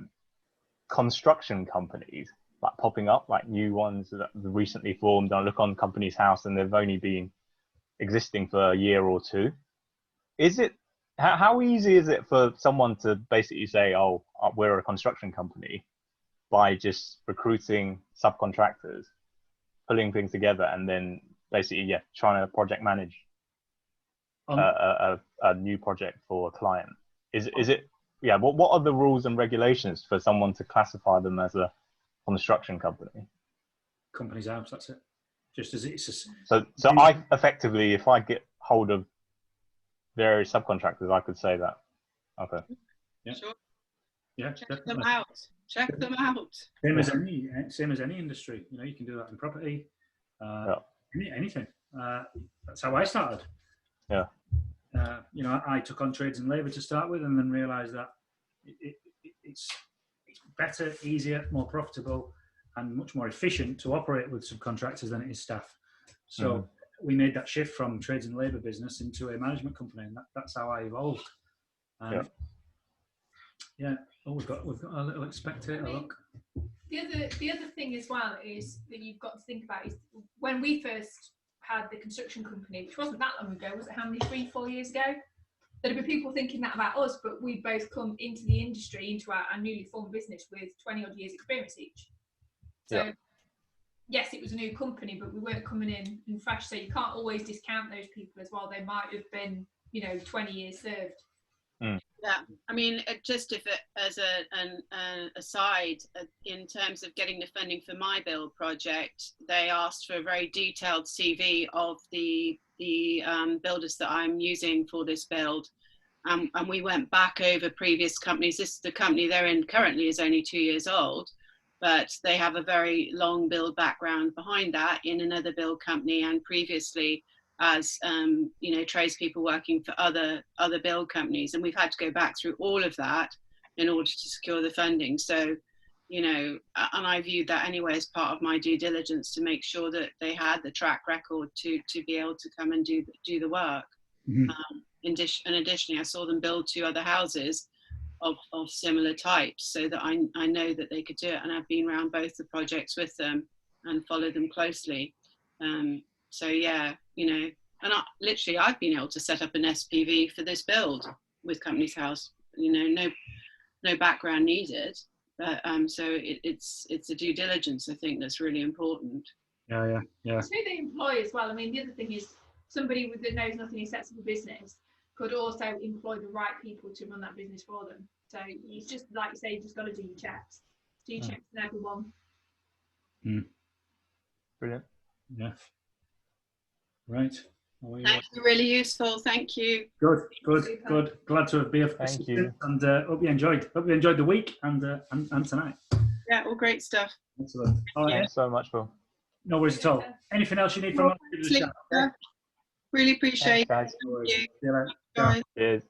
construction companies like popping up, like new ones that have recently formed. I look on Companies House and they've only been existing for a year or two. Is it, how easy is it for someone to basically say, oh, we're a construction company, by just recruiting subcontractors, pulling things together, and then basically, trying to project manage a new project for a client? Is it, what are the rules and regulations for someone to classify them as a construction company? Companies House, that's it. Just as it's so I effectively, if I get hold of various subcontractors, I could say that. Okay. Yeah. Sure. Yeah. Check them out. Same as any industry. You know, you can do that in property, anything. That's how I started. Yeah. You know, I took on trades and labour to start with, and then realised that it's better, easier, more profitable, and much more efficient to operate with subcontractors than it is staff. So we made that shift from trades and labour business into a management company, and that's how I evolved. We've got a little spectator look. The other thing as well is that you've got to think about is when we first had the construction company, which wasn't that long ago, was it how many, 3-4 years ago? There'd be people thinking that about us, but we both come into the industry, into our newly formed business with 20 odd years experience each. So yes, it was a new company, but we weren't coming in and fresh. So you can't always discount those people as well. They might have been, 20 years served. Yeah, I mean, just as an aside, in terms of getting the funding for my build project, they asked for a very detailed CV of the builders that I'm using for this build, and we went back over previous companies. This is the company they're in currently is only 2 years old, but they have a very long build background behind that in another build company, and previously as tradespeople working for other build companies, and we've had to go back through all of that in order to secure the funding. So, and I viewed that anyway as part of my due diligence to make sure that they had the track record to be able to come and do the work. Mm-hmm. And additionally, I saw them build 2 other houses of similar types, so that I know that they could do it, and I've been around both the projects with them and followed them closely. So yeah, and I've been able to set up an SPV for this build with Companies House. No background needed, but so it's a due diligence, I think, that's really important. Yeah. It's who they employ as well. I mean, the other thing is somebody that knows nothing who sets up a business could also employ the right people to run that business for them. So it's just like you say, you just got to do your checks. Do your checks on everyone. Brilliant. Yeah. Right. Thank you, really useful. Thank you. Good. Glad to be of assistance, and hope you enjoyed the week and tonight. Yeah, all great stuff. Excellent. Thanks so much, Phil. No worries at all. Anything else you need from us? Really appreciate it. Thanks, guys. Thank you. See you later. Cheers.